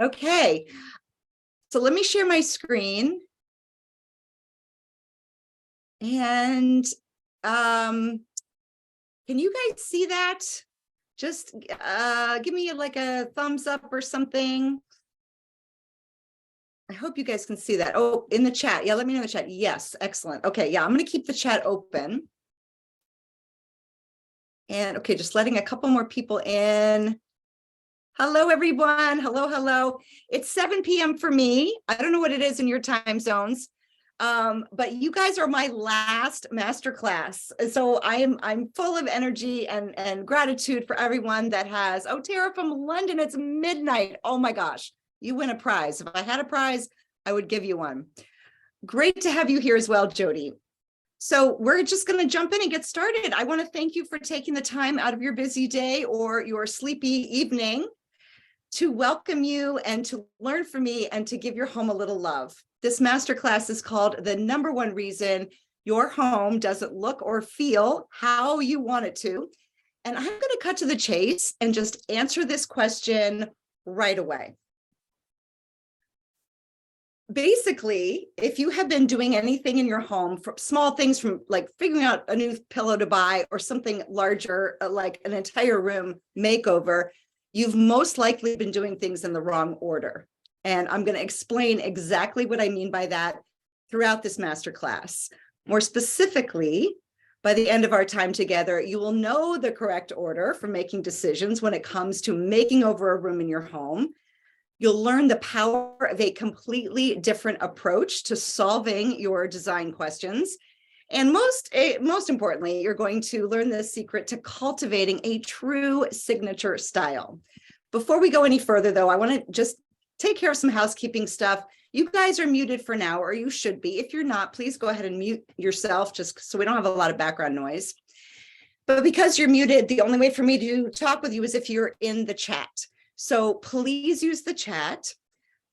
Okay, so let me share my screen. And can you guys see that? Just give me like a thumbs up or something. I hope you guys can see that. Oh, in the chat. Yeah, let me know in the chat. Yes, excellent. Okay, yeah, I'm going to keep the chat open. And okay, just letting a couple more people in. Hello, everyone. Hello, hello. It's 7 p.m. for me. I don't know what it is in your time zones, but you guys are my last masterclass. So I'm full of energy and gratitude for everyone that has. Oh, Tara from London, it's midnight. Oh my gosh, you win a prize. If I had a prize, I would give you one. Great to have you here as well, Jody. So we're just going to jump in and get started. I want to thank you for taking the time out of your busy day or your sleepy evening to welcome you and to learn from me and to give your home a little love. This masterclass is called The Number One Reason Your Home Doesn't Look or Feel How You Want It to. And I'm going to cut to the chase and just answer this question right away. Basically, if you have been doing anything in your home, from small things from like figuring out a new pillow to buy or something larger, like an entire room makeover, you've most likely been doing things in the wrong order. And I'm going to explain exactly what I mean by that throughout this masterclass. More specifically, by the end of our time together, you will know the correct order for making decisions when it comes to making over a room in your home. You'll learn the power of a completely different approach to solving your design questions. And most importantly, you're going to learn the secret to cultivating a true signature style. Before we go any further, though, I want to just take care of some housekeeping stuff. You guys are muted for now, or you should be. If you're not, please go ahead and mute yourself just so we don't have a lot of background noise. But because you're muted, the only way for me to talk with you is if you're in the chat. So please use the chat,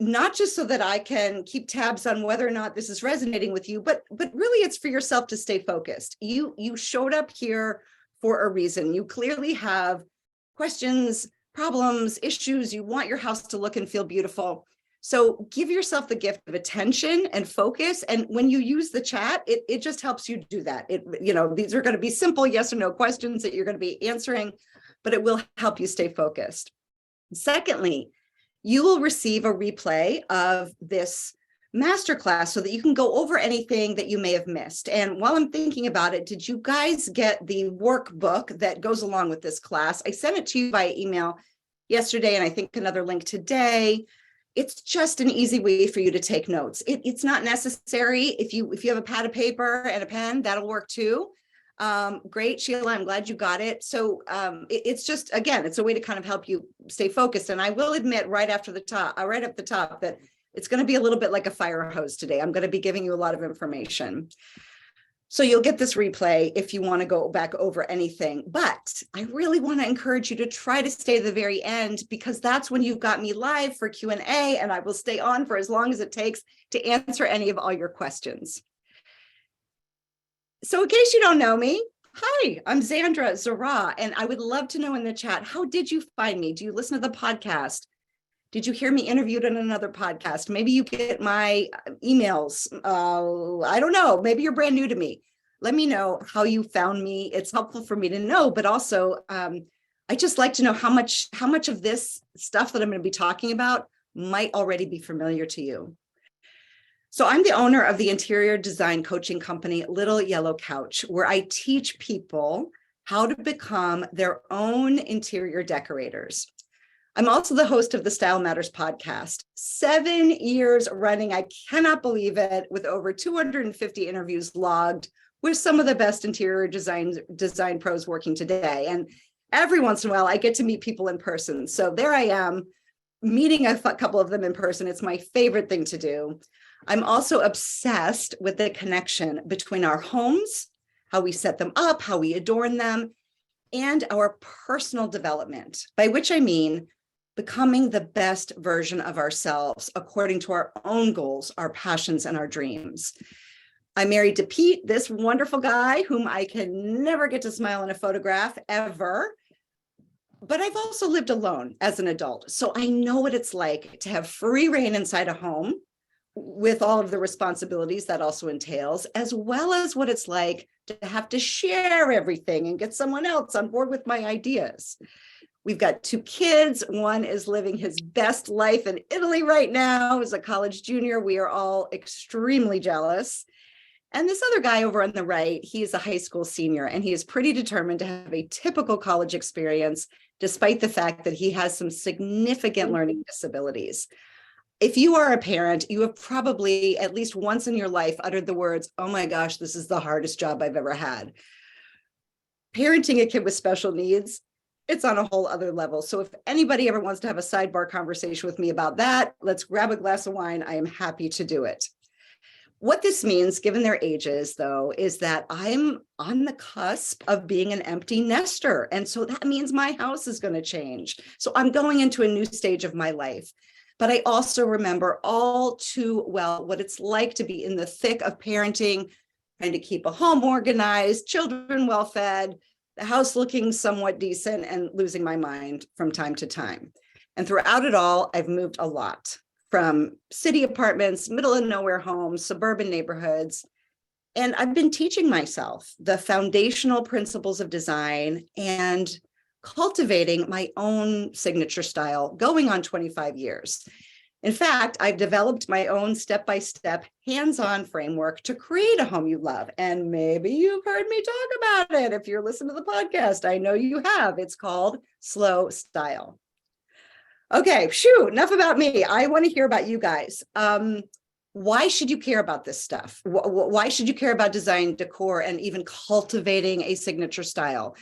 not just so that I can keep tabs on whether or not this is resonating with you, but really it's for yourself to stay focused. You showed up here for a reason. You clearly have questions, problems, issues. You want your house to look and feel beautiful. So give yourself the gift of attention and focus. And when you use the chat, it just helps you do that. These are going to be simple yes or no questions that you're going to be answering, but it will help you stay focused. Secondly, you will receive a replay of this masterclass so that you can go over anything that you may have missed. And while I'm thinking about it, did you guys get the workbook that goes along with this class? I sent it to you by email yesterday, and I think another link today. It's just an easy way for you to take notes. It's not necessary. If you have a pad of paper and a pen, that'll work too. Great, Sheila, I'm glad you got it. So it's just, again, it's a way to kind of help you stay focused. And I will admit right up the top that it's going to be a little bit like a fire hose today. I'm going to be giving you a lot of information. So you'll get this replay if you want to go back over anything. But I really want to encourage you to try to stay to the very end, because that's when you've got me live for Q&A, and I will stay on for as long as it takes to answer any of all your questions. So in case you don't know me, hi, I'm Zandra Zara, and I would love to know in the chat, how did you find me? Do you listen to the podcast? Did you hear me interviewed on another podcast? Maybe you get my emails. I don't know. Maybe you're brand new to me. Let me know how you found me. It's helpful for me to know, but also I just like to know how much of this stuff that I'm going to be talking about might already be familiar to you. So I'm the owner of the interior design coaching company, Little Yellow Couch, where I teach people how to become their own interior decorators. I'm also the host of the Style Matters podcast, 7 years running. I cannot believe it, with over 250 interviews logged with some of the best interior design pros working today. And every once in a while, I get to meet people in person. So there I am, meeting a couple of them in person. It's my favorite thing to do. I'm also obsessed with the connection between our homes, how we set them up, how we adorn them, and our personal development, by which I mean becoming the best version of ourselves according to our own goals, our passions, and our dreams. I'm married to Pete, this wonderful guy whom I can never get to smile in a photograph ever. But I've also lived alone as an adult. So I know what it's like to have free reign inside a home with all of the responsibilities that also entails, as well as what it's like to have to share everything and get someone else on board with my ideas. We've got 2 kids. One is living his best life in Italy right now as a college junior. We are all extremely jealous. And this other guy over on the right, he's a high school senior, and he is pretty determined to have a typical college experience, despite the fact that he has some significant learning disabilities. If you are a parent, you have probably at least once in your life uttered the words, "Oh my gosh, this is the hardest job I've ever had." Parenting a kid with special needs, it's on a whole other level. So if anybody ever wants to have a sidebar conversation with me about that, let's grab a glass of wine. I am happy to do it. What this means, given their ages, though, is that I'm on the cusp of being an empty nester. And so that means my house is going to change. So I'm going into a new stage of my life. But I also remember all too well what it's like to be in the thick of parenting, trying to keep a home organized, children well fed, the house looking somewhat decent, and losing my mind from time to time. And throughout it all, I've moved a lot, from city apartments, middle of nowhere homes, suburban neighborhoods. And I've been teaching myself the foundational principles of design and cultivating my own signature style, going on 25 years. In fact, I've developed my own step-by-step hands-on framework to create a home you love. And maybe you've heard me talk about it. If you're listening to the podcast, I know you have. It's called Slow Style. Okay, enough about me. I want to hear about you guys. Why should you care about this stuff? Why should you care about design, decor, and even cultivating a signature style?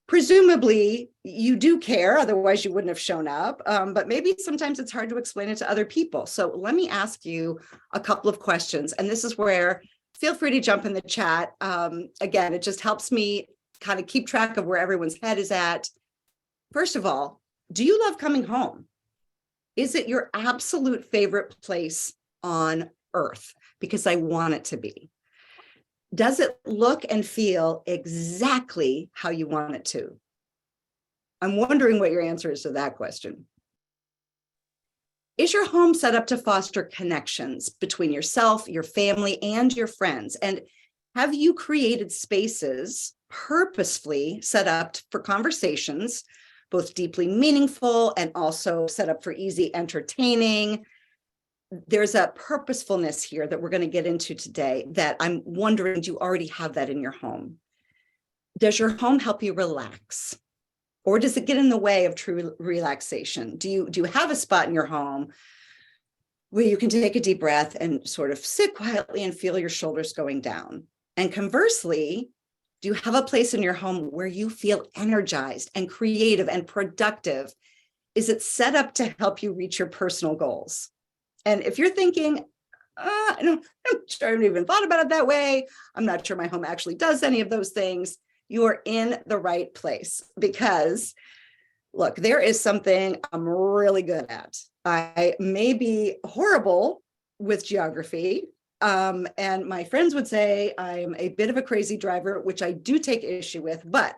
Presumably, you do care, otherwise you wouldn't have shown up, but maybe sometimes it's hard to explain it to other people. So let me ask you a couple of questions, and this is where feel free to jump in the chat. Again, it just helps me kind of keep track of where everyone's head is at. First of all, do you love coming home? Is it your absolute favorite place on earth? Because I want it to be. Does it look and feel exactly how you want it to? I'm wondering what your answer is to that question. Is your home set up to foster connections between yourself, your family, and your friends? And have you created spaces purposefully set up for conversations, both deeply meaningful and also set up for easy entertaining? There's a purposefulness here that we're going to get into today that I'm wondering, do you already have that in your home? Does your home help you relax? Or does it get in the way of true relaxation? Do you have a spot in your home where you can take a deep breath and sort of sit quietly and feel your shoulders going down? And conversely, do you have a place in your home where you feel energized and creative and productive? Is it set up to help you reach your personal goals? And if you're thinking, I'm sure I haven't even thought about it that way, I'm not sure my home actually does any of those things, you are in the right place. Because look, there is something I'm really good at. I may be horrible with geography, and my friends would say I'm a bit of a crazy driver, which I do take issue with, but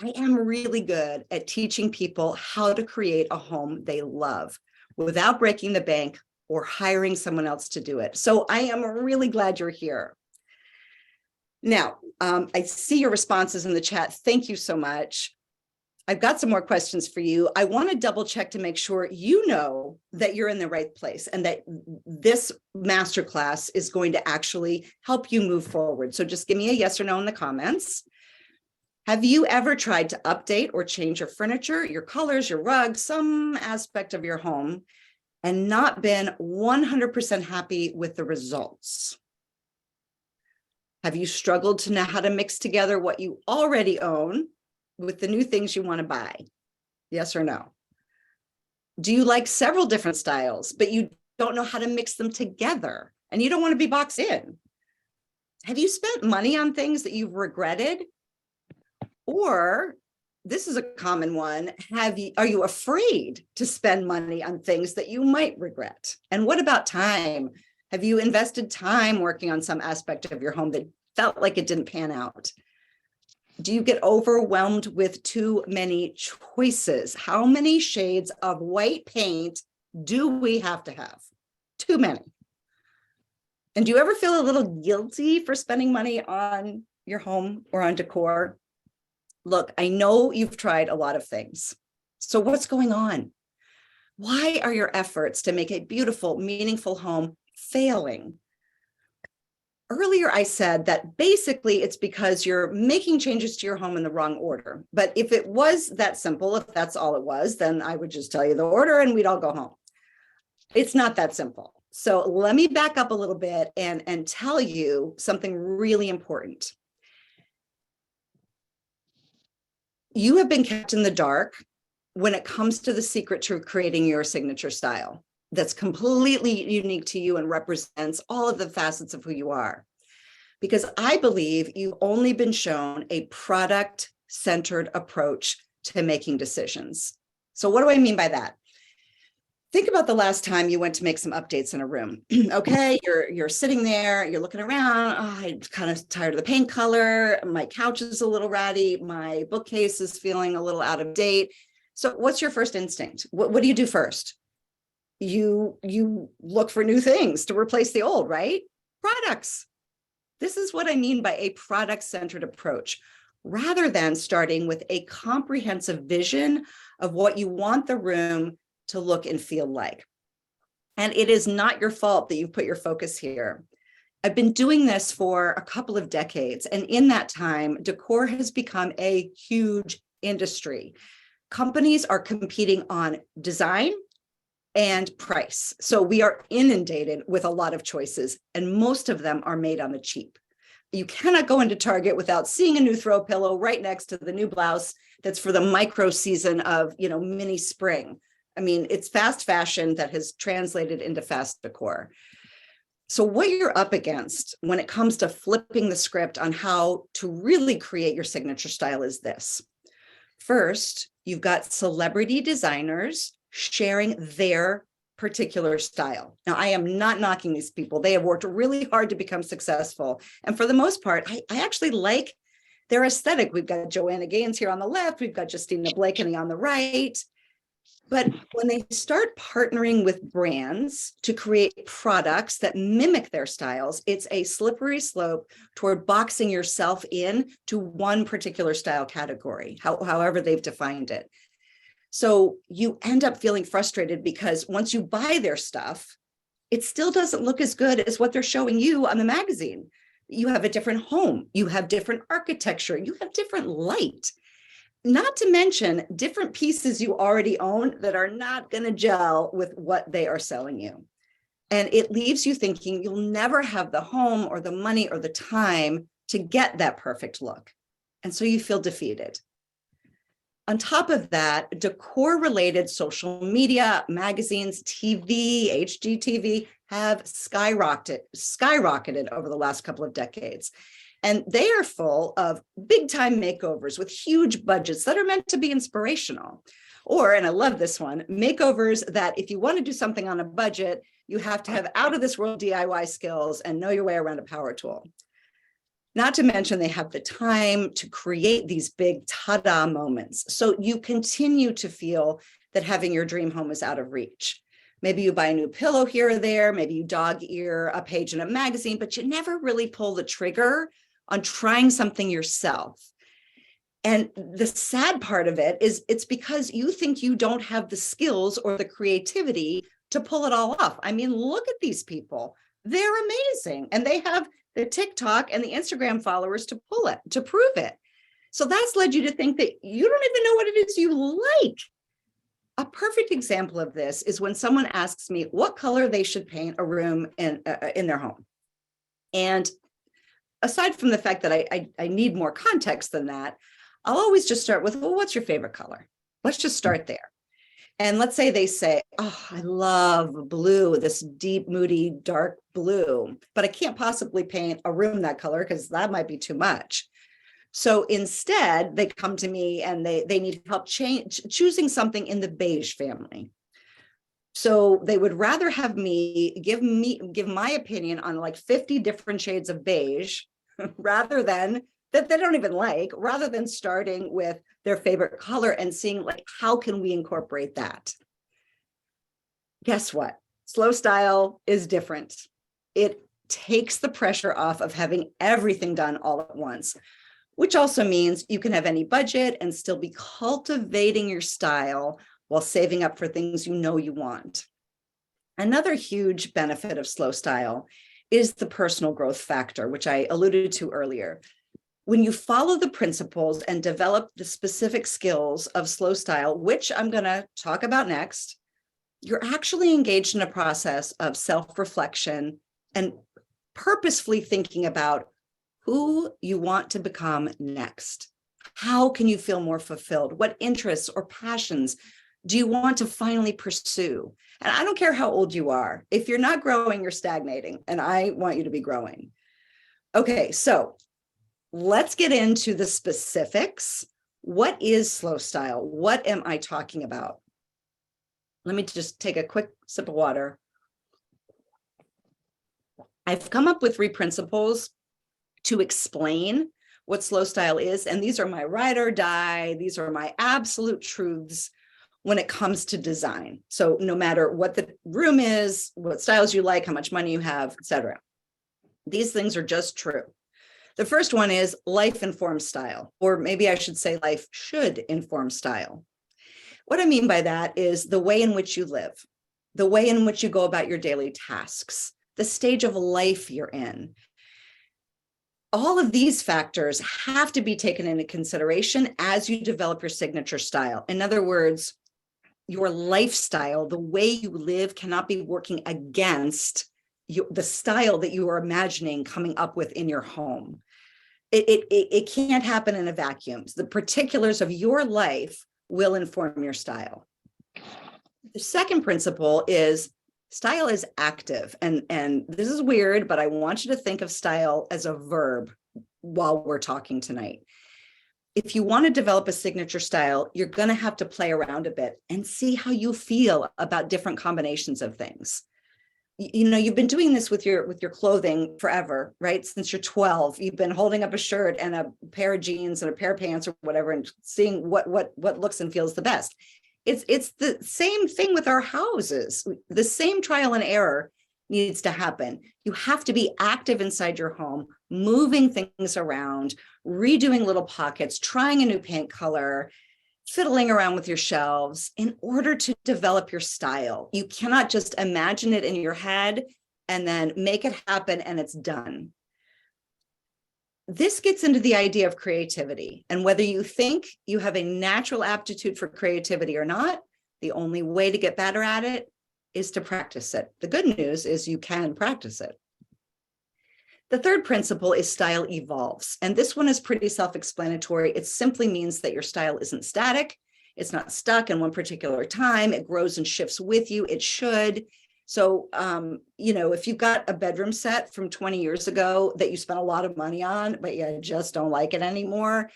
I am really good at teaching people how to create a home they love without breaking the bank or hiring someone else to do it. So I am really glad you're here. Now, I see your responses in the chat. Thank you so much. I've got some more questions for you. I want to double check to make sure you know that you're in the right place and that this masterclass is going to actually help you move forward. So just give me a yes or no in the comments. Have you ever tried to update or change your furniture, your colors, your rugs, some aspect of your home, and not been 100% happy with the results? Have you struggled to know how to mix together what you already own with the new things you want to buy? Yes or no? Do you like several different styles, but you don't know how to mix them together and you don't want to be boxed in? Have you spent money on things that you've regretted? Or, this is a common one, are you afraid to spend money on things that you might regret? And what about time? Have you invested time working on some aspect of your home that felt like it didn't pan out? Do you get overwhelmed with too many choices? How many shades of white paint do we have to have? Too many. And do you ever feel a little guilty for spending money on your home or on decor? Look, I know you've tried a lot of things. So what's going on? Why are your efforts to make a beautiful, meaningful home failing? Earlier, I said that basically it's because you're making changes to your home in the wrong order. But if it was that simple, if that's all it was, then I would just tell you the order and we'd all go home. It's not that simple. So let me back up a little bit and tell you something really important. You have been kept in the dark when it comes to the secret to creating your signature style that's completely unique to you and represents all of the facets of who you are. Because I believe you've only been shown a product-centered approach to making decisions. So what do I mean by that? Think about the last time you went to make some updates in a room. Okay, you're sitting there, you're looking around. Oh, I'm kind of tired of the paint color. My couch is a little ratty. My bookcase is feeling a little out of date. So what's your first instinct? What do you do first? You look for new things to replace the old, right? Products. This is what I mean by a product-centered approach, rather than starting with a comprehensive vision of what you want the room to look and feel like. And it is not your fault that you've put your focus here. I've been doing this for a couple of decades, and in that time, decor has become a huge industry. Companies are competing on design and price. So we are inundated with a lot of choices, and most of them are made on the cheap. You cannot go into Target without seeing a new throw pillow right next to the new blouse that's for the micro season of, mini spring. I mean, it's fast fashion that has translated into fast decor. So what you're up against when it comes to flipping the script on how to really create your signature style is this. First, you've got celebrity designers sharing their particular style. Now, I am not knocking these people. They have worked really hard to become successful. And for the most part, I actually like their aesthetic. We've got Joanna Gaines here on the left. We've got Justina Blakeney on the right. But when they start partnering with brands to create products that mimic their styles, it's a slippery slope toward boxing yourself in to one particular style category, however they've defined it. So you end up feeling frustrated because once you buy their stuff, it still doesn't look as good as what they're showing you on the magazine. You have a different home, you have different architecture, you have different light. Not to mention different pieces you already own that are not going to gel with what they are selling you. And it leaves you thinking you'll never have the home or the money or the time to get that perfect look. And so you feel defeated. On top of that, decor-related social media, magazines, TV, HGTV have skyrocketed over the last couple of decades. And they are full of big-time makeovers with huge budgets that are meant to be inspirational. Or, and I love this one, makeovers that if you want to do something on a budget, you have to have out-of-this-world DIY skills and know your way around a power tool. Not to mention they have the time to create these big ta-da moments. So you continue to feel that having your dream home is out of reach. Maybe you buy a new pillow here or there, maybe you dog ear a page in a magazine, but you never really pull the trigger on trying something yourself. And the sad part of it is it's because you think you don't have the skills or the creativity to pull it all off. I mean, look at these people. They're amazing. And they have the TikTok and the Instagram followers to pull it, to prove it. So that's led you to think that you don't even know what it is you like. A perfect example of this is when someone asks me what color they should paint a room in their home. And aside from the fact that I need more context than that, I'll always just start with, well, what's your favorite color? Let's just start there. And let's say they say, oh, I love blue, this deep, moody, dark blue, but I can't possibly paint a room that color because that might be too much. So instead, they come to me and they need help choosing something in the beige family. So they would rather have me give my opinion on like 50 different shades of beige rather than that they don't even like, rather than starting with their favorite color and seeing like, how can we incorporate that? Guess what? Slow style is different. It takes the pressure off of having everything done all at once, which also means you can have any budget and still be cultivating your style while saving up for things you know you want. Another huge benefit of slow style is the personal growth factor, which I alluded to earlier. When you follow the principles and develop the specific skills of slow style, which I'm going to talk about next, you're actually engaged in a process of self-reflection and purposefully thinking about who you want to become next. How can you feel more fulfilled? What interests or passions do you want to finally pursue? And I don't care how old you are. If you're not growing, you're stagnating, and I want you to be growing. Okay, so let's get into the specifics. What is slow style? What am I talking about? Let me just take a quick sip of water. I've come up with 3 principles to explain what slow style is. And these are my ride or die. These are my absolute truths when it comes to design. So no matter what the room is, what styles you like, how much money you have, etc. These things are just true. The first one is life informs style, or maybe I should say life should inform style. What I mean by that is the way in which you live, the way in which you go about your daily tasks, the stage of life you're in. All of these factors have to be taken into consideration as you develop your signature style. In other words, your lifestyle, the way you live, cannot be working against the style that you are imagining coming up with in your home. It can't happen in a vacuum. The particulars of your life will inform your style. The second principle is style is active. And this is weird, but I want you to think of style as a verb while we're talking tonight. If you want to develop a signature style, you're going to have to play around a bit and see how you feel about different combinations of things. You know, you've been doing this with your clothing forever, right? Since you're 12, you've been holding up a shirt and a pair of jeans and a pair of pants or whatever, and seeing what looks and feels the best. It's the same thing with our houses. The same trial and error needs to happen. You have to be active inside your home, moving things around, redoing little pockets, trying a new paint color, fiddling around with your shelves in order to develop your style. You cannot just imagine it in your head and then make it happen and it's done. This gets into the idea of creativity, and whether you think you have a natural aptitude for creativity or not, the only way to get better at it is to practice it. The good news is you can practice it. The third principle is style evolves, and this one is pretty self-explanatory. It simply means that your style isn't static. It's not stuck in one particular time. It grows and shifts with you. It should. So, you know, if you've got a bedroom set from 20 years ago that you spent a lot of money on, but you just don't like it anymore,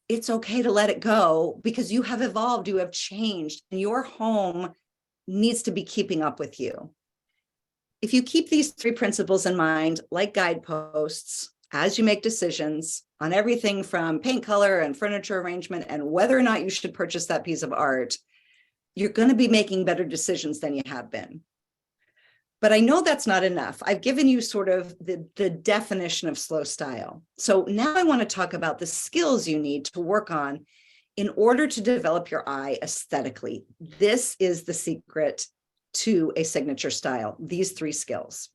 it's okay to let it go because you have evolved, you have changed, and your home needs to be keeping up with you. If you keep these 3 principles in mind, like guideposts, as you make decisions on everything from paint color and furniture arrangement and whether or not you should purchase that piece of art, you're going to be making better decisions than you have been. But I know that's not enough. I've given you sort of the definition of slow style. So now I want to talk about the skills you need to work on in order to develop your eye aesthetically. This is the secret to a signature style, these 3 skills.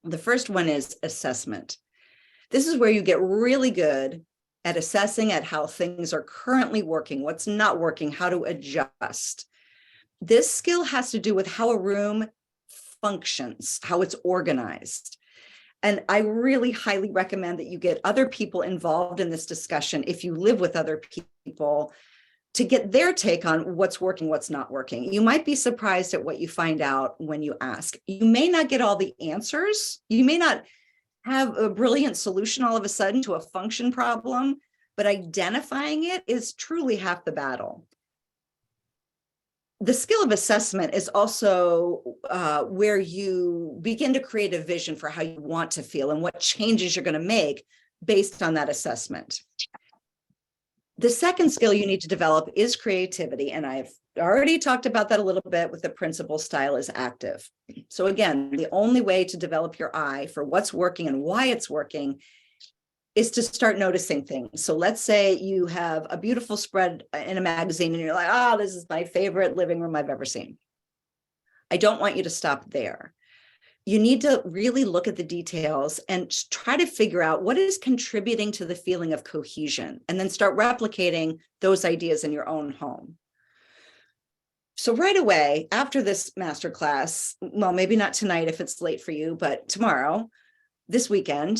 The first one is assessment. This is where you get really good at assessing at how things are currently working, what's not working, how to adjust. This skill has to do with how a room functions, how it's organized. And I really highly recommend that you get other people involved in this discussion if you live with other people to get their take on what's working, what's not working. You might be surprised at what you find out when you ask. You may not get all the answers. You may not have a brilliant solution all of a sudden to a function problem, but identifying it is truly half the battle. The skill of assessment is also where you begin to create a vision for how you want to feel and what changes you're going to make based on that assessment. The second skill you need to develop is creativity. And I've already talked about that a little bit with the principal style is active. So again, the only way to develop your eye for what's working and why it's working is to start noticing things. So let's say you have a beautiful spread in a magazine and you're like, oh, this is my favorite living room I've ever seen. I don't want you to stop there. You need to really look at the details and try to figure out what is contributing to the feeling of cohesion, and then start replicating those ideas in your own home. So right away, after this masterclass, well, maybe not tonight if it's late for you, but tomorrow, this weekend,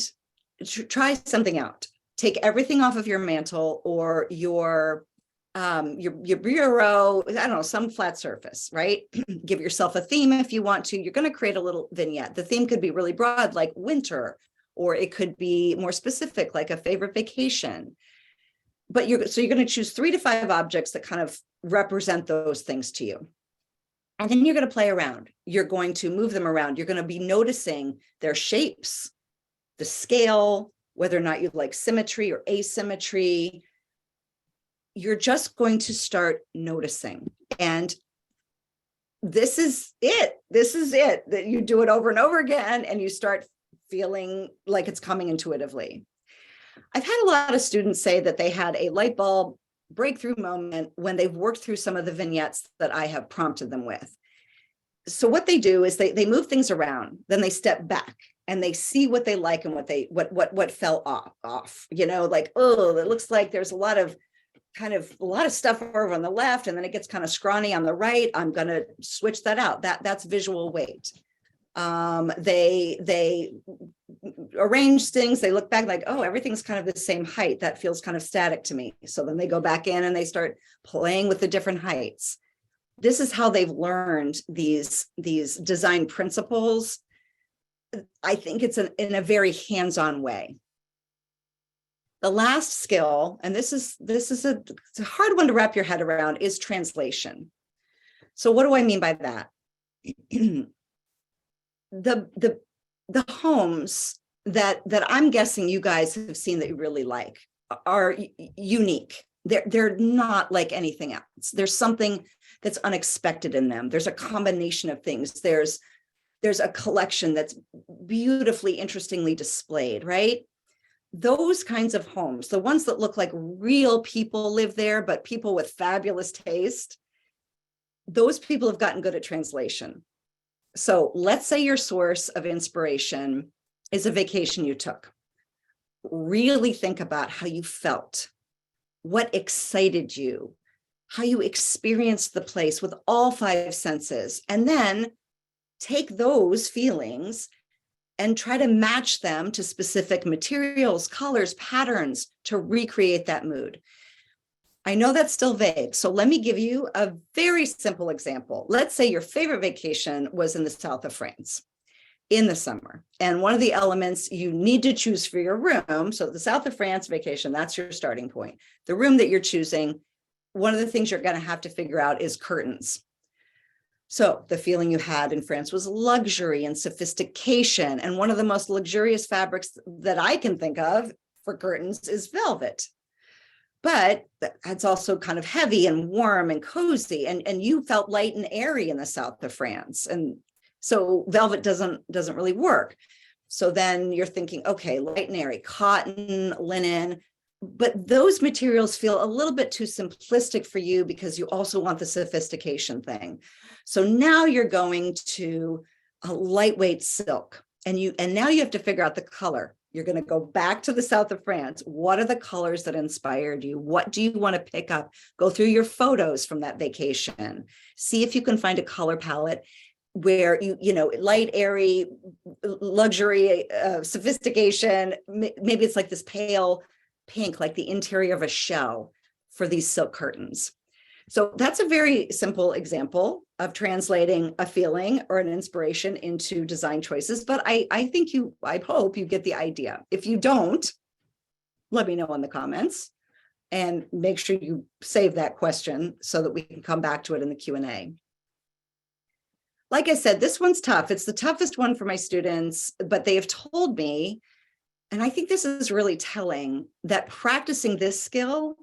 try something out. Take everything off of your mantle or your bureau, I don't know, some flat surface, right? Give yourself a theme if you want to. You're going to create a little vignette. The theme could be really broad, like winter, or it could be more specific, like a favorite vacation. But you're going to choose 3 to 5 objects that kind of represent those things to you. And then you're going to play around. You're going to move them around. You're going to be noticing their shapes, the scale, whether or not you like symmetry or asymmetry. You're just going to start noticing. And this is it. This is it, that you do it over and over again and you start feeling like it's coming intuitively. I've had a lot of students say that they had a light bulb breakthrough moment when they've worked through some of the vignettes that I have prompted them with. So what they do is they move things around, then they step back and they see what they like and what fell off, you know, like, oh, it looks like there's a lot of stuff over on the left, and then it gets kind of scrawny on the right. I'm going to switch that out. That's visual weight. They arrange things. They look back like, oh, everything's kind of the same height. That feels kind of static to me. So then they go back in and they start playing with the different heights. This is how they've learned these design principles. I think it's in a very hands-on way. The last skill, and this is it's a hard one to wrap your head around, is translation. So what do I mean by that? The homes that I'm guessing you guys have seen that you really like are unique. They're not like anything else. There's something that's unexpected in them. There's a combination of things. There's a collection that's beautifully, interestingly displayed, right? Those kinds of homes, the ones that look like real people live there, but people with fabulous taste, those people have gotten good at translation. So let's say your source of inspiration is a vacation you took. Really think about how you felt, what excited you, how you experienced the place with all 5 senses, and then take those feelings and try to match them to specific materials, colors, patterns to recreate that mood. I know that's still vague, so let me give you a very simple example. Let's say your favorite vacation was in the south of France in the summer, and one of the elements you need to choose for your room, so the south of France vacation, that's your starting point. The room that you're choosing, one of the things you're going to have to figure out is curtains. So the feeling you had in France was luxury and sophistication. And one of the most luxurious fabrics that I can think of for curtains is velvet. But it's also kind of heavy and warm and cozy. And you felt light and airy in the south of France. And so velvet doesn't really work. So then you're thinking, okay, light and airy, cotton, linen. But those materials feel a little bit too simplistic for you because you also want the sophistication thing. So now you're going to a lightweight silk, and now you have to figure out the color. You're going to go back to the south of France. What are the colors that inspired you? What do you want to pick up? Go through your photos from that vacation. See if you can find a color palette where you know, light, airy, luxury, sophistication. Maybe it's like this pale pink, like the interior of a shell for these silk curtains. So that's a very simple example of translating a feeling or an inspiration into design choices. But I hope you get the idea. If you don't, let me know in the comments and make sure you save that question so that we can come back to it in the Q&A. Like I said, this one's tough. It's the toughest one for my students, but they have told me And I think this is really telling that practicing this skill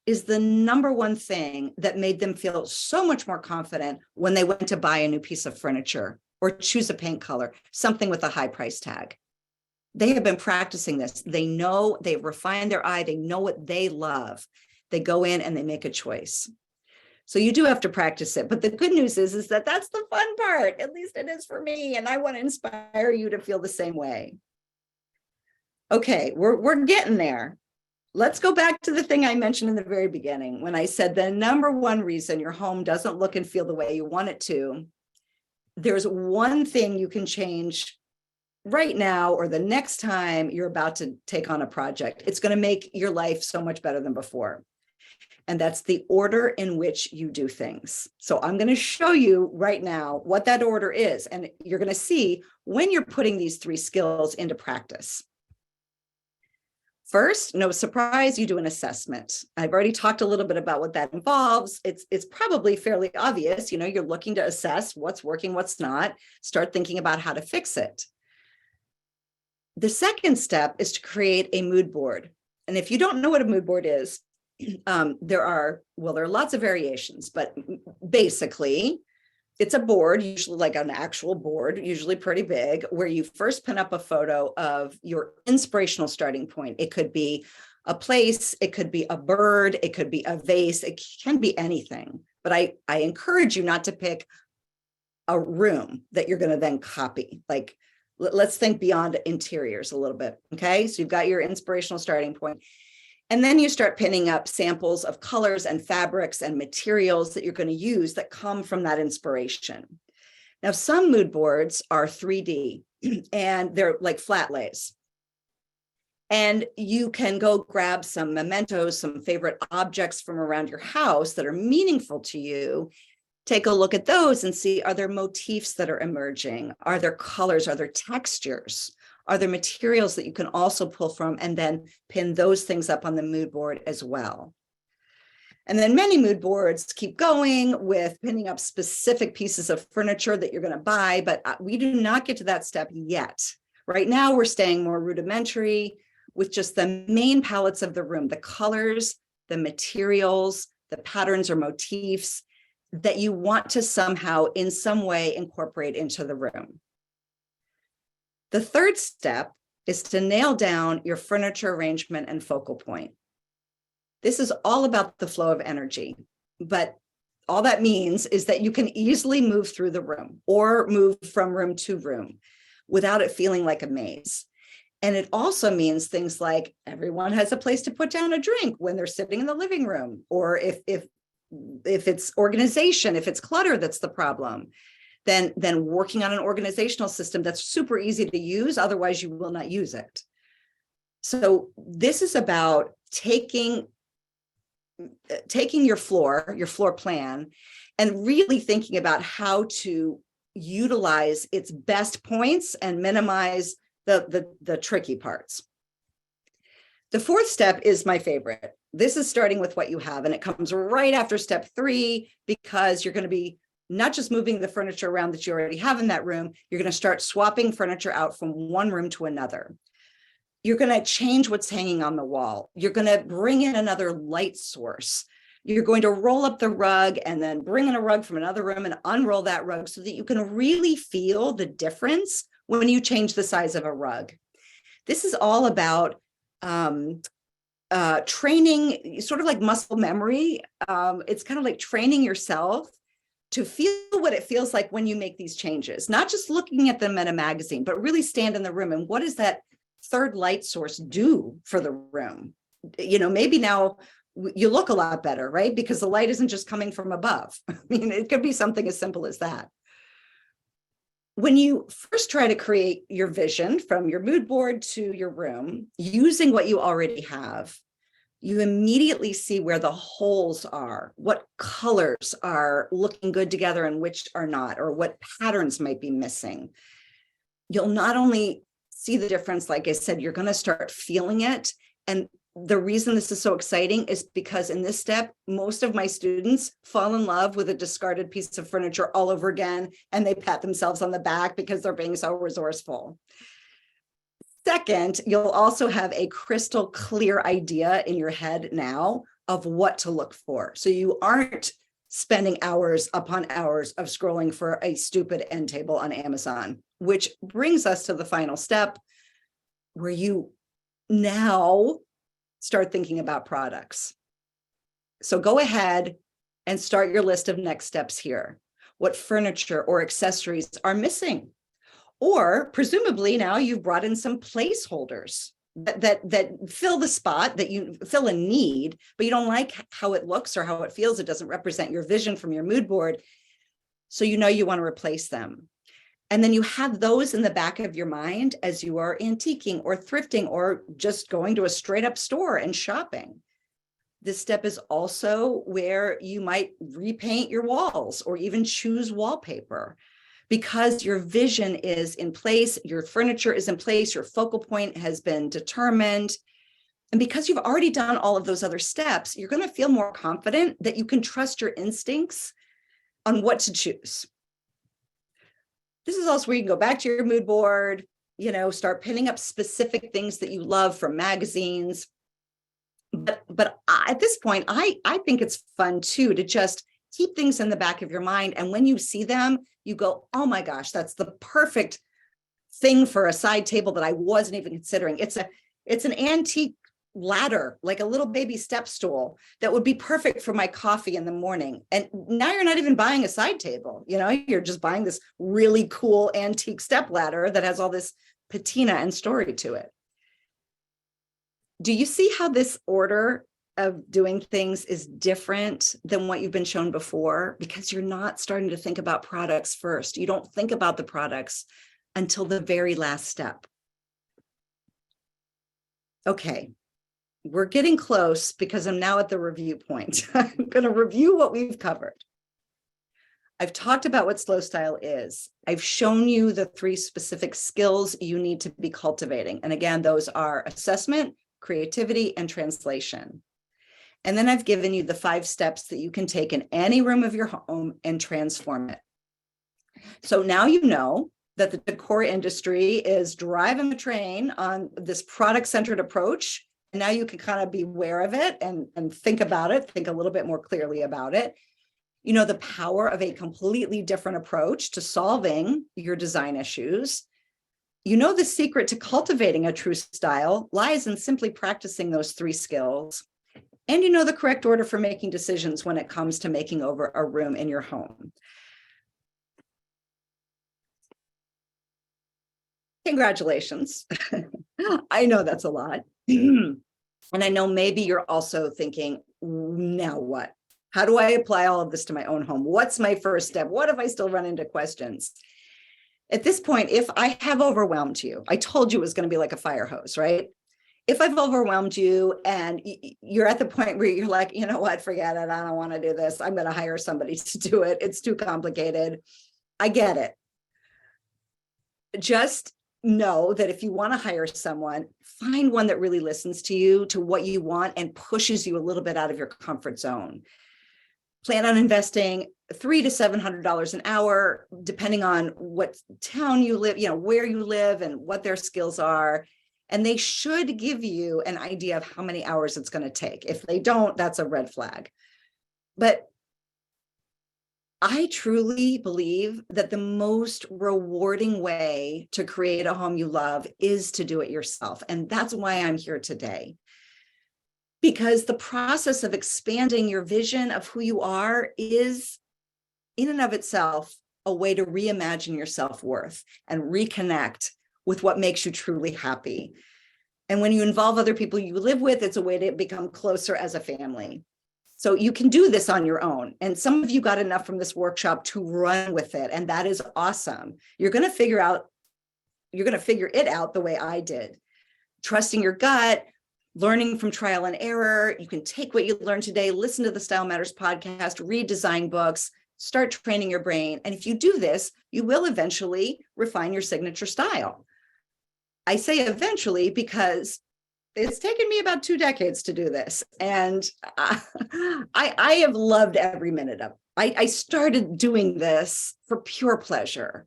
is the number one thing that made them feel so much more confident when they went to buy a new piece of furniture or choose a paint color, something with a high price tag. They have been practicing this. They know, they've refined their eye. They know what they love. They go in and they make a choice. So you do have to practice it. But the good news is that that's the fun part. At least it is for me. And I want to inspire you to feel the same way. Okay, we're getting there. Let's go back to the thing I mentioned in the very beginning when I said the number one reason your home doesn't look and feel the way you want it to. There's one thing you can change right now or the next time you're about to take on a project. It's going to make your life so much better than before. And that's the order in which you do things. So I'm going to show you right now what that order is. And you're going to see when you're putting these 3 skills into practice. First, no surprise, you do an assessment. I've already talked a little bit about what that involves. It's probably fairly obvious. You know, you're looking to assess what's working, what's not, start thinking about how to fix it. The second step is to create a mood board. And if you don't know what a mood board is, there are lots of variations, but basically it's a board, usually like an actual board, usually pretty big, where you first pin up a photo of your inspirational starting point. It could be a place, it could be a bird, it could be a vase, it can be anything. But I encourage you not to pick a room that you're going to then copy. Like, let's think beyond interiors a little bit. Okay, so you've got your inspirational starting point. And then you start pinning up samples of colors and fabrics and materials that you're going to use that come from that inspiration. Now, some mood boards are 3D and they're like flat lays. And you can go grab some mementos, some favorite objects from around your house that are meaningful to you. Take a look at those and see, are there motifs that are emerging? Are there colors? Are there textures? Are there materials that you can also pull from and then pin those things up on the mood board as well? And then many mood boards keep going with pinning up specific pieces of furniture that you're going to buy, but we do not get to that step yet. Right now, we're staying more rudimentary with just the main palettes of the room, the colors, the materials, the patterns or motifs that you want to somehow in some way incorporate into the room. The third step is to nail down your furniture arrangement and focal point. This is all about the flow of energy, but all that means is that you can easily move through the room or move from room to room without it feeling like a maze. And it also means things like everyone has a place to put down a drink when they're sitting in the living room, or if it's organization, if it's clutter that's the problem, then working on an organizational system that's super easy to use, otherwise you will not use it. So this is about taking your floor plan, and really thinking about how to utilize its best points and minimize the tricky parts. The fourth step is my favorite. This is starting with what you have, and it comes right after step 3, because you're going to be not just moving the furniture around that you already have in that room, you're going to start swapping furniture out from one room to another. You're going to change what's hanging on the wall. You're going to bring in another light source. You're going to roll up the rug and then bring in a rug from another room and unroll that rug so that you can really feel the difference when you change the size of a rug. This is all about training, sort of like muscle memory. It's kind of like training yourself to feel what it feels like when you make these changes, not just looking at them in a magazine, but really stand in the room. And what does that third light source do for the room? You know, maybe now you look a lot better, right? Because the light isn't just coming from above. I mean, it could be something as simple as that. When you first try to create your vision from your mood board to your room, using what you already have, you immediately see where the holes are, what colors are looking good together and which are not, or what patterns might be missing. You'll not only see the difference, like I said, you're going to start feeling it. And the reason this is so exciting is because in this step, most of my students fall in love with a discarded piece of furniture all over again, and they pat themselves on the back because they're being so resourceful. Second, you'll also have a crystal clear idea in your head now of what to look for. So you aren't spending hours upon hours of scrolling for a stupid end table on Amazon, which brings us to the final step where you now start thinking about products. So go ahead and start your list of next steps here. What furniture or accessories are missing? Or presumably now you've brought in some placeholders that fill the spot, that you fill a need, but you don't like how it looks or how it feels. It doesn't represent your vision from your mood board. So you know you want to replace them. And then you have those in the back of your mind as you are antiquing or thrifting or just going to a straight up store and shopping. This step is also where you might repaint your walls or even choose wallpaper, because your vision is in place, your furniture is in place, your focal point has been determined. And because you've already done all of those other steps, you're going to feel more confident that you can trust your instincts on what to choose. This is also where you can go back to your mood board, start pinning up specific things that you love from magazines. But at this point, I think it's fun too to just keep things in the back of your mind. And when you see them, you go, oh my gosh, that's the perfect thing for a side table that I wasn't even considering. It's an antique ladder, like a little baby step stool that would be perfect for my coffee in the morning. And now you're not even buying a side table, you're just buying this really cool antique step ladder that has all this patina and story to it. Do you see how this order of doing things is different than what you've been shown before? Because you're not starting to think about products first. You don't think about the products until the very last step. Okay, we're getting close because I'm now at the review point. I'm going to review what we've covered. I've talked about what slow style is. I've shown you the 3 specific skills you need to be cultivating. And again, those are assessment, creativity, and translation. And then I've given you the 5 steps that you can take in any room of your home and transform it. So now you know that the decor industry is driving the train on this product-centered approach. And now you can kind of be aware of it and think about it, think a little bit more clearly about it. You know the power of a completely different approach to solving your design issues. You know the secret to cultivating a true style lies in simply practicing those 3 skills. And you know the correct order for making decisions when it comes to making over a room in your home. Congratulations. I know that's a lot. And I know maybe you're also thinking, now what? How do I apply all of this to my own home? What's my first step? What if I still run into questions? At this point, if I have overwhelmed you, I told you it was going to be like a fire hose, right? If I've overwhelmed you and you're at the point where you're like, you know what, forget it. I don't want to do this. I'm going to hire somebody to do it. It's too complicated. I get it. Just know that if you want to hire someone, find one that really listens to you, to what you want, and pushes you a little bit out of your comfort zone. Plan on investing $300 to $700 an hour, depending on what town you live, where you live and what their skills are. And they should give you an idea of how many hours it's going to take. If they don't, that's a red flag. But I truly believe that the most rewarding way to create a home you love is to do it yourself. And that's why I'm here today. Because the process of expanding your vision of who you are is, in and of itself, a way to reimagine your self-worth and reconnect with what makes you truly happy. And when you involve other people you live with, it's a way to become closer as a family. So you can do this on your own. And some of you got enough from this workshop to run with it. And that is awesome. You're going to figure it out the way I did. Trusting your gut, learning from trial and error. You can take what you learned today, listen to the Style Matters podcast, read design books, start training your brain. And if you do this, you will eventually refine your signature style. I say eventually because it's taken me about 2 decades to do this. And I have loved every minute of it. I started doing this for pure pleasure,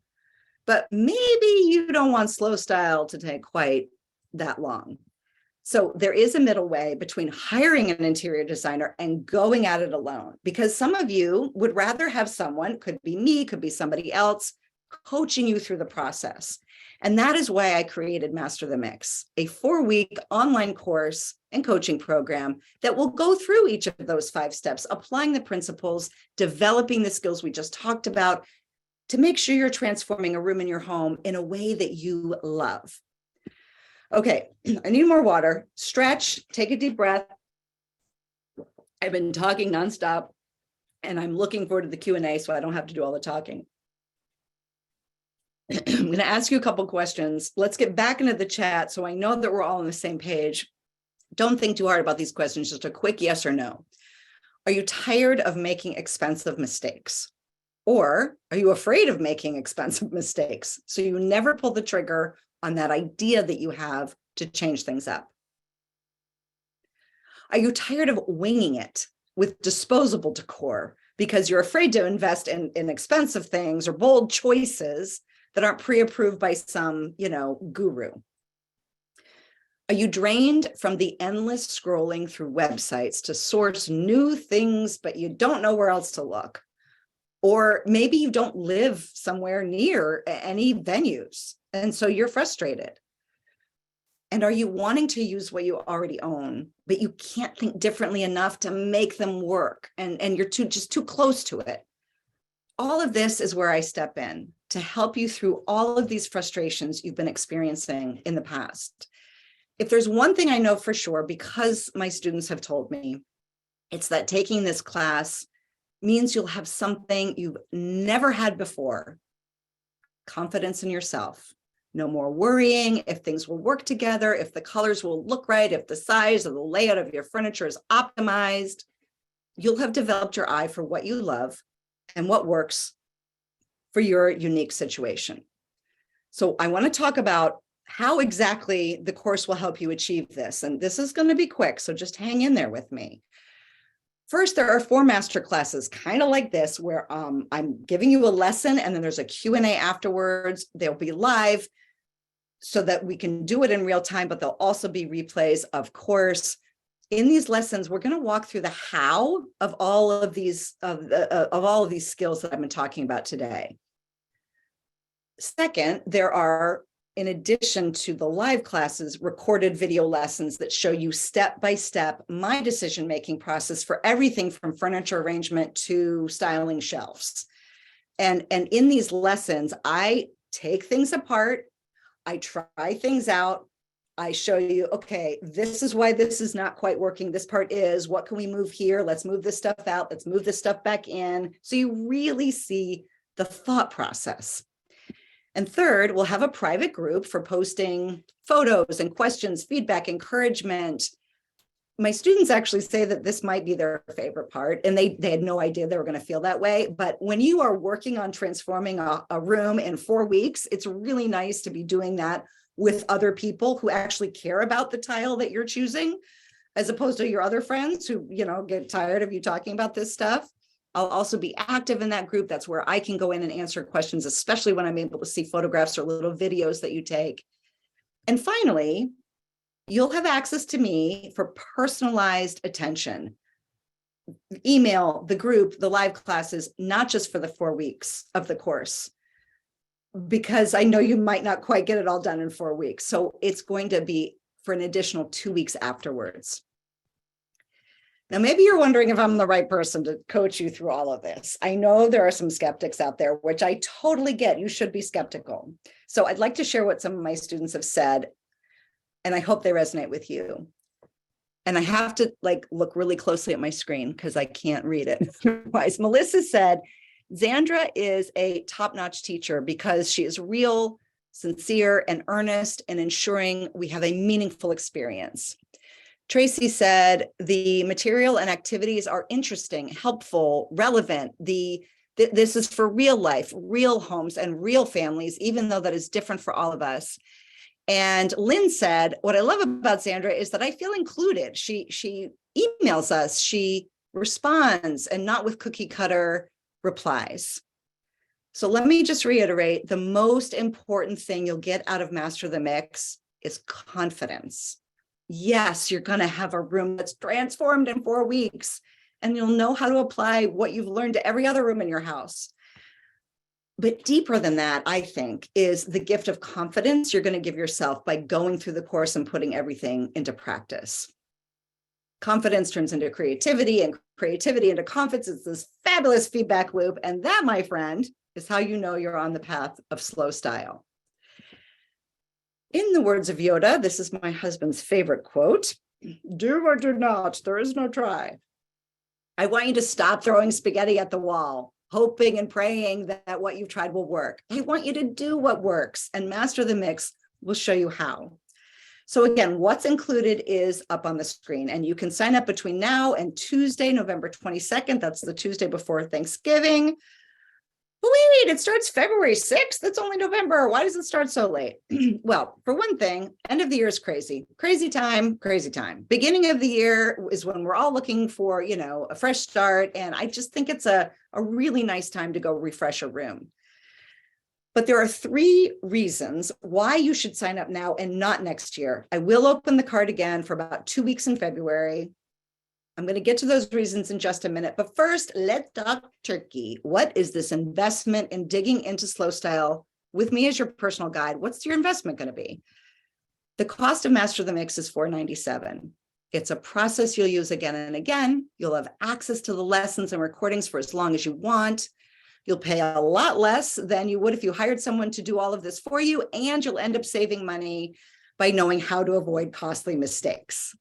but maybe you don't want slow style to take quite that long. So there is a middle way between hiring an interior designer and going at it alone, because some of you would rather have someone, could be me, could be somebody else, coaching you through the process. And that is why I created Master the Mix, a 4-week online course and coaching program that will go through each of those 5 steps, applying the principles, developing the skills we just talked about to make sure you're transforming a room in your home in a way that you love. Okay, I need more water. Stretch, take a deep breath. I've been talking nonstop, and I'm looking forward to the Q&A so I don't have to do all the talking. I'm going to ask you a couple questions. Let's get back into the chat so I know that we're all on the same page. Don't think too hard about these questions, just a quick yes or no. Are you tired of making expensive mistakes? Or are you afraid of making expensive mistakes, so you never pull the trigger on that idea that you have to change things up? Are you tired of winging it with disposable decor because you're afraid to invest in expensive things or bold choices that aren't pre-approved by some, guru? Are you drained from the endless scrolling through websites to source new things, but you don't know where else to look? Or maybe you don't live somewhere near any venues, and so you're frustrated. And are you wanting to use what you already own, but you can't think differently enough to make them work, and you're just too close to it? All of this is where I step in to help you through all of these frustrations you've been experiencing in the past. If there's one thing I know for sure, because my students have told me, it's that taking this class means you'll have something you've never had before: confidence in yourself. No more worrying if things will work together, if the colors will look right, if the size or the layout of your furniture is optimized. You'll have developed your eye for what you love and what works for your unique situation. So I want to talk about how exactly the course will help you achieve this. And this is going to be quick, so just hang in there with me. First, there are 4 master classes, kind of like this, where I'm giving you a lesson and then there's a Q&A afterwards. They'll be live so that we can do it in real time, but there'll also be replays, of course. In these lessons, we're going to walk through the how of all of these skills that I've been talking about today. Second, there are, in addition to the live classes, recorded video lessons that show you step by step my decision-making process for everything from furniture arrangement to styling shelves. And in these lessons, I take things apart, I try things out, I show you, okay, this is why this is not quite working. This part is, what can we move here? Let's move this stuff out. Let's move this stuff back in. So you really see the thought process. And third, we'll have a private group for posting photos and questions, feedback, encouragement. My students actually say that this might be their favorite part, and they had no idea they were going to feel that way. But when you are working on transforming a room in 4 weeks, it's really nice to be doing that with other people who actually care about the tile that you're choosing, as opposed to your other friends who, get tired of you talking about this stuff. I'll also be active in that group. That's where I can go in and answer questions, especially when I'm able to see photographs or little videos that you take. And finally, you'll have access to me for personalized attention. Email, the group, the live classes, not just for the 4 weeks of the course, because I know you might not quite get it all done in 4 weeks. So it's going to be for an additional 2 weeks afterwards. Now, maybe you're wondering if I'm the right person to coach you through all of this. I know there are some skeptics out there, which I totally get. You should be skeptical. So I'd like to share what some of my students have said, and I hope they resonate with you. And I have to look really closely at my screen because I can't read it otherwise. Melissa said, Xandra is a top-notch teacher because she is real, sincere, and earnest in ensuring we have a meaningful experience. Tracy said, the material and activities are interesting, helpful, relevant. This is for real life, real homes, and real families, even though that is different for all of us. And Lynn said, what I love about Xandra is that I feel included. She emails us, she responds, and not with cookie cutter replies. So let me just reiterate, the most important thing you'll get out of Master the Mix is confidence. Yes, you're going to have a room that's transformed in 4 weeks, and you'll know how to apply what you've learned to every other room in your house. But deeper than that, I think, is the gift of confidence you're going to give yourself by going through the course and putting everything into practice. Confidence turns into creativity, and creativity into confidence. It's this fabulous feedback loop. And that, my friend, is how you know you're on the path of slow style. In the words of Yoda, this is my husband's favorite quote: do or do not, there is no try. I want you to stop throwing spaghetti at the wall, hoping and praying that what you've tried will work. I want you to do what works, and Master the Mix will show you how. So again, what's included is up on the screen, and you can sign up between now and Tuesday, November 22nd. That's the Tuesday before Thanksgiving. But wait, it starts February 6th. It's only November. Why does it start so late? Well, for one thing, end of the year is crazy. Crazy time, crazy time. Beginning of the year is when we're all looking for, a fresh start. And I just think it's a really nice time to go refresh a room. But there are 3 reasons why you should sign up now and not next year. I will open the card again for about 2 weeks in February. I'm going to get to those reasons in just a minute. But first, let's talk turkey. What is this investment in digging into slow style with me as your personal guide? What's your investment going to be? The cost of Master the Mix is $497. It's a process you'll use again and again. You'll have access to the lessons and recordings for as long as you want. You'll pay a lot less than you would if you hired someone to do all of this for you, and you'll end up saving money by knowing how to avoid costly mistakes.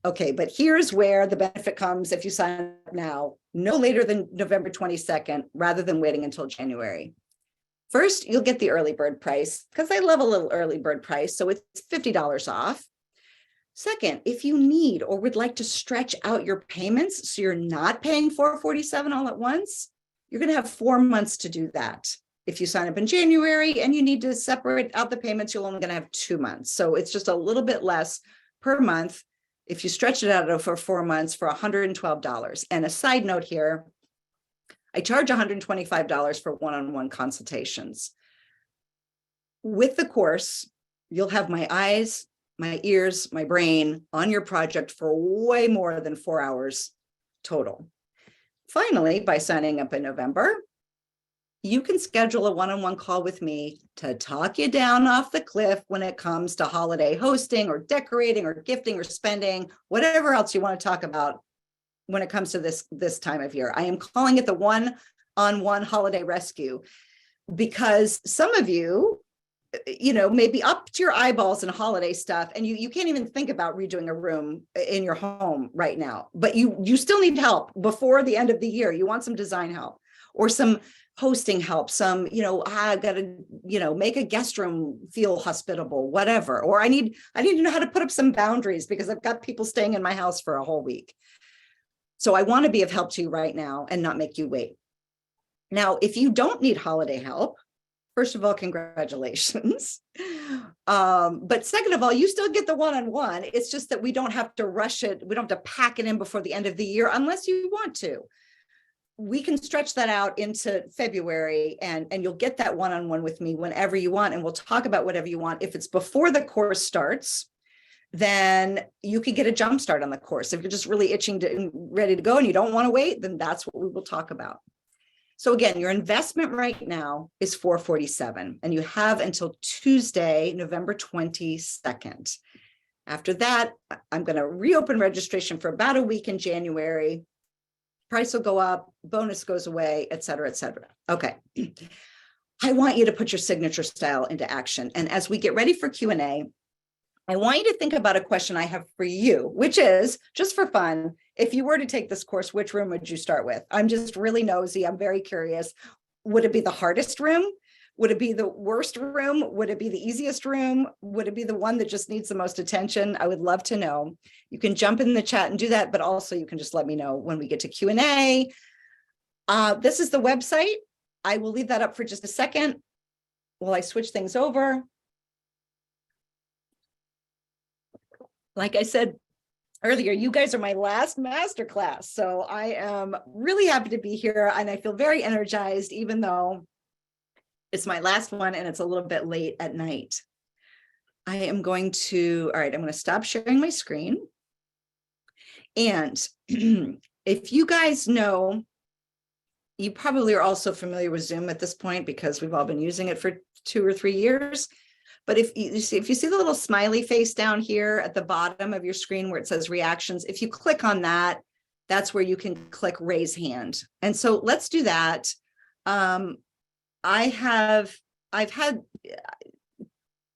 Okay, but here's where the benefit comes if you sign up now, no later than November 22nd, rather than waiting until January. First, you'll get the early bird price, because I love a little early bird price, so it's $50 off. Second, if you need or would like to stretch out your payments so you're not paying $447 all at once, you're going to have 4 months to do that. If you sign up in January and you need to separate out the payments, you're only going to have 2 months. So it's just a little bit less per month if you stretch it out for 4 months for $112. And a side note here, I charge $125 for one-on-one consultations. With the course, you'll have my eyes, my ears, my brain on your project for way more than 4 hours total. Finally, by signing up in November, you can schedule a one-on-one call with me to talk you down off the cliff when it comes to holiday hosting or decorating or gifting or spending, whatever else you want to talk about when it comes to this time of year. I am calling it the one-on-one holiday rescue, because some of you, may be up to your eyeballs in holiday stuff, and you can't even think about redoing a room in your home right now, but you still need help before the end of the year. You want some design help or some hosting help, some, I've got to, make a guest room feel hospitable, whatever. Or I need to know how to put up some boundaries because I've got people staying in my house for a whole week. So I want to be of help to you right now and not make you wait. Now, if you don't need holiday help, first of all, congratulations. But second of all, you still get the one-on-one. It's just that we don't have to rush it. We don't have to pack it in before the end of the year unless you want to. We can stretch that out into February, and you'll get that one-on-one with me whenever you want, and we'll talk about whatever you want. If it's before the course starts, then you could get a jump start on the course. If you're just really itching and ready to go and you don't want to wait, then that's what we will talk about. So again, your investment right now is $447, and you have until Tuesday, November 22nd. After that, I'm going to reopen registration for about a week in January. Price will go up, bonus goes away, et cetera, et cetera. Okay. I want you to put your signature style into action. And as we get ready for Q&A, I want you to think about a question I have for you, which is, just for fun, if you were to take this course, which room would you start with? I'm just really nosy. I'm very curious. Would it be the hardest room? Would it be the worst room? Would it be the easiest room? Would it be the one that just needs the most attention? I would love to know. You can jump in the chat and do that, but also you can just let me know when we get to Q&A. This is the website. I will leave that up for just a second while I switch things over. Like I said earlier, you guys are my last masterclass. So I am really happy to be here, and I feel very energized, even though it's my last one and it's a little bit late at night. I am going to, all right, I'm going to stop sharing my screen. And if you guys know, you probably are also familiar with Zoom at this point because we've all been using it for 2 or 3 years. But if you see the little smiley face down here at the bottom of your screen where it says reactions, if you click on that, that's where you can click raise hand. And so let's do that. I've had,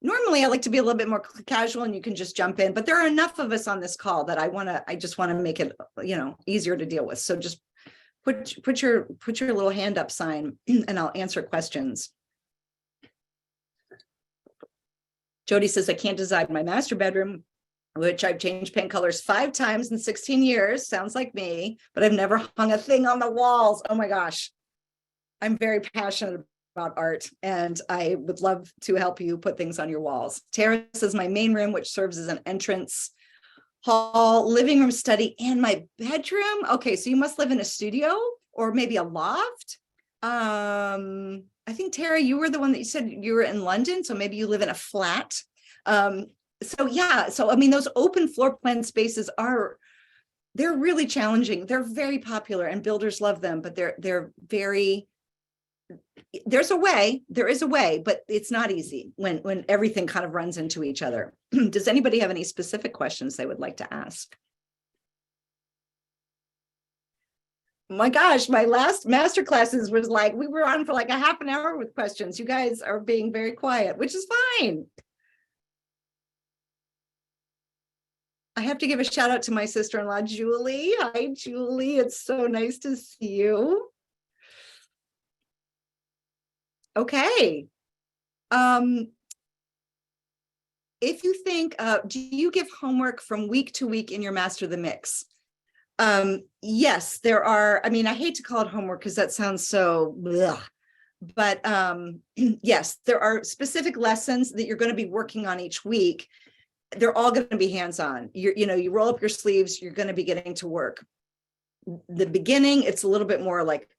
normally I like to be a little bit more casual and you can just jump in, but there are enough of us on this call that I just want to make it, easier to deal with. So just put your little hand up sign and I'll answer questions. Jody says, I can't design my master bedroom, which I've changed paint colors 5 times in 16 years. Sounds like me, but I've never hung a thing on the walls. Oh my gosh. I'm very passionate about art and I would love to help you put things on your walls. Tara says, my main room, which serves as an entrance, hall, living room, study, and my bedroom. Okay, so you must live in a studio or maybe a loft. I think Tara, you were the one that you said you were in London, so maybe you live in a flat. So yeah, so I mean, those open floor plan spaces they're really challenging. They're very popular and builders love them, but they're very, there is a way, but it's not easy when everything kind of runs into each other. Does anybody have any specific questions they would like to ask? My gosh, my last master classes was like, we were on for like a half an hour with questions. You guys are being very quiet, which is fine. I have to give a shout out to my sister-in-law, Julie. Hi, Julie. It's so nice to see you. Okay. If you think, do you give homework from week to week in your Master the Mix? Yes, there are. I mean, I hate to call it homework because that sounds so blech, but yes, there are specific lessons that you're going to be working on each week. They're all going to be hands-on. You roll up your sleeves, you're going to be getting to work. The beginning, it's a little bit more like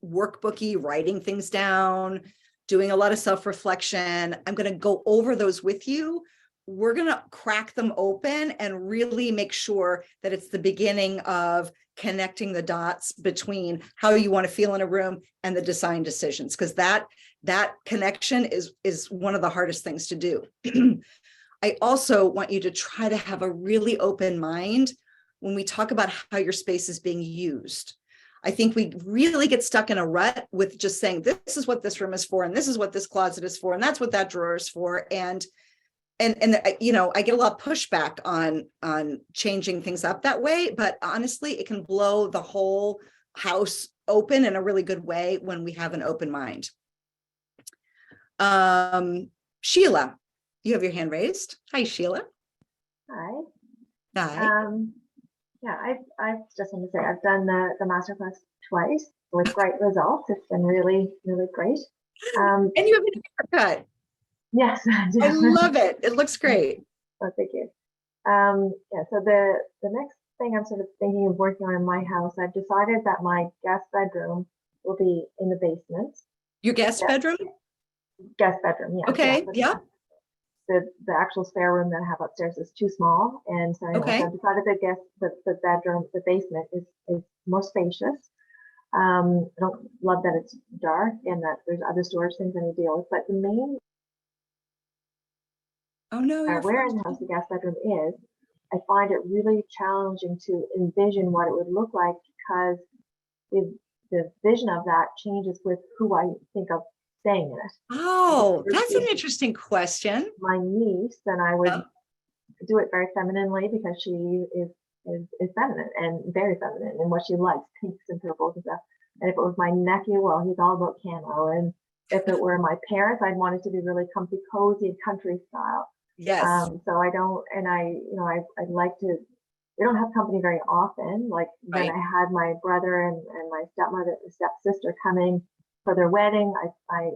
workbooky, writing things down, doing a lot of self-reflection. I'm going to go over those with you. We're going to crack them open and really make sure that it's the beginning of connecting the dots between how you want to feel in a room and the design decisions, because that connection is one of the hardest things to do. I also want you to try to have a really open mind when we talk about how your space is being used. I think we really get stuck in a rut with just saying, this is what this room is for, and this is what this closet is for, and that's what that drawer is for. And I get a lot of pushback on changing things up that way, but honestly, it can blow the whole house open in a really good way when we have an open mind. Sheila, you have your hand raised. Hi, Sheila. Hi. Hi. Yeah, I've just want to say I've done the masterclass twice with great results. It's been really, really great. And you have a haircut. Yes, I love it. It looks great. Oh, thank you. Yeah, so the next thing I'm sort of thinking of working on in my house, I've decided that my guest bedroom will be in the basement. Your guest bedroom? Guest bedroom, yeah. Okay, yeah. The actual spare room that I have upstairs is too small, and so anyway, so I've decided that the bedroom, the basement is more spacious. I don't love that it's dark and that there's other storage things I need to deal with, but the main where in the house the guest bedroom is, I find it really challenging to envision what it would look like, because the vision of that changes with who I think of staying in it. Oh, that's an interesting question. My niece, then I would do it very femininely, because she is feminine and very feminine in what she likes, pinks and purples and stuff. And if it was my nephew, well, he's all about camo. And if it were my parents, I'd want it to be really comfy, cozy, and country style. Yes. So I don't, and I like to, we don't have company very often. Like when I had my brother and my stepsister coming for their wedding, my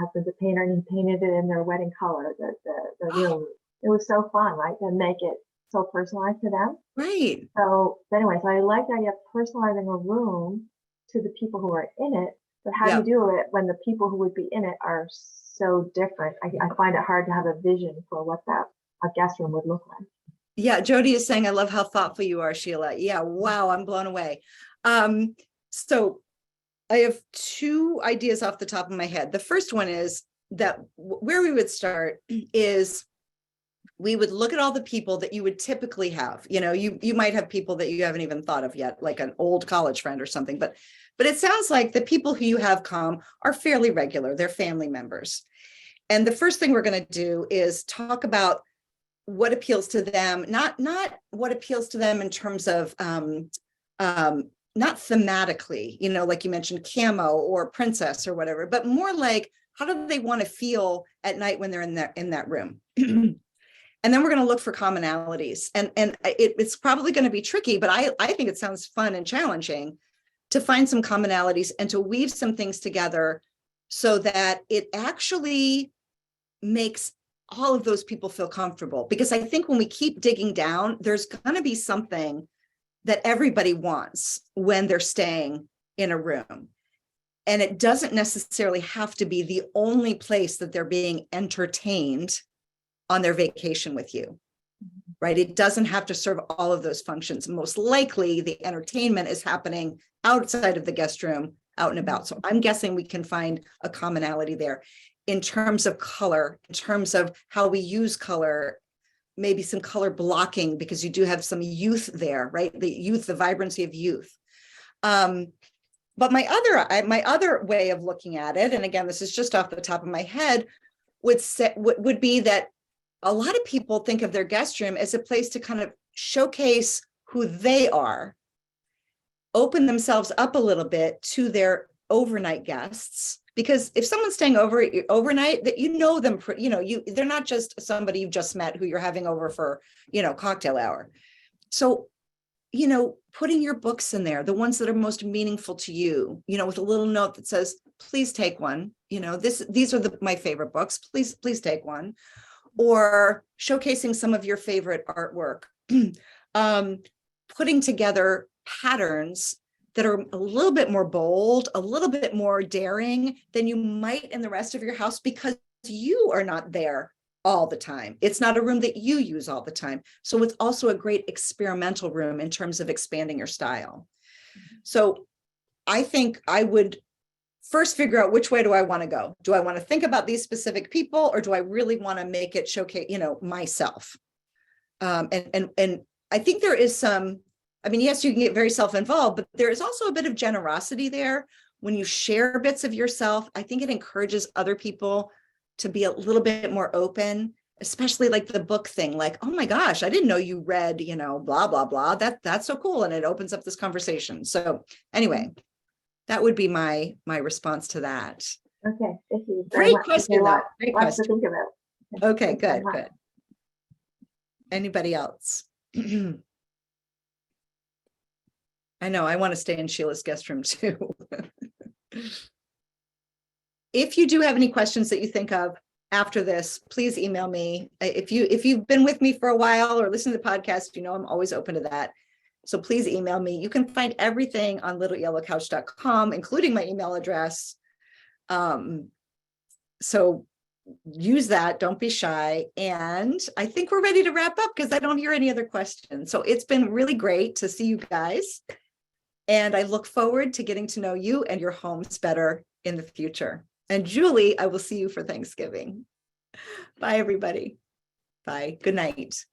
husband's a painter, and he painted it in their wedding color, the room. It was so fun, right, to make it so personalized to them. Right. So anyway, so I like the idea of personalizing a room to the people who are in it, but how do you do it when the people who would be in it are so different. I find it hard to have a vision for what a guest room would look like. Yeah, Jody is saying, I love how thoughtful you are, Sheila. Yeah, wow, I'm blown away. So I have two ideas off the top of my head. The first one is that where we would start is we would look at all the people that you would typically have. You know, you might have people that you haven't even thought of yet, like an old college friend or something, but it sounds like the people who you have come are fairly regular. They're family members. And the first thing we're going to do is talk about what appeals to them, not what appeals to them in terms of not thematically, you know, like you mentioned, camo or princess or whatever, but more like, how do they want to feel at night when they're in that room? And then we're going to look for commonalities. And it's probably going to be tricky, but I think it sounds fun and challenging to find some commonalities and to weave some things together so that it actually makes all of those people feel comfortable. Because I think when we keep digging down, there's going to be something that everybody wants when they're staying in a room. And it doesn't necessarily have to be the only place that they're being entertained on their vacation with you, right? It doesn't have to serve all of those functions. Most likely the entertainment is happening outside of the guest room, out and about. So I'm guessing we can find a commonality there in terms of color, in terms of how we use color, maybe some color blocking, because you do have some youth there, right? The youth, the vibrancy of youth. But my other way of looking at it, and again, this is just off the top of my head, would be that a lot of people think of their guest room as a place to kind of showcase who they are, open themselves up a little bit to their overnight guests. Because if someone's staying overnight, that you know them, they're not just somebody you've just met who you're having over for, cocktail hour. So, putting your books in there, the ones that are most meaningful to you, with a little note that says, please take one, these are my favorite books, please take one, or showcasing some of your favorite artwork, putting together patterns that are a little bit more bold, a little bit more daring than you might in the rest of your house, because you are not there all the time. It's not a room that you use all the time. So it's also a great experimental room in terms of expanding your style. So I think I would first figure out, which way do I want to go? Do I want to think about these specific people, or do I really want to make it showcase, myself? And I think there is some, yes, you can get very self-involved, but there is also a bit of generosity there. When you share bits of yourself, I think it encourages other people to be a little bit more open, especially like the book thing, like, oh my gosh, I didn't know you read, blah, blah, blah. That's so cool. And it opens up this conversation. So anyway, that would be my response to that. Okay, thank you. Great question. Great Lots question. to think about. Okay, good. Anybody else? I know, I want to stay in Sheila's guest room too. If you do have any questions that you think of after this, please email me. If you've been with me for a while or listened to the podcast, I'm always open to that. So please email me. You can find everything on littleyellowcouch.com, including my email address. So use that. Don't be shy. And I think we're ready to wrap up because I don't hear any other questions. So it's been really great to see you guys. And I look forward to getting to know you and your homes better in the future. And Julie, I will see you for Thanksgiving. Bye, everybody. Bye. Good night.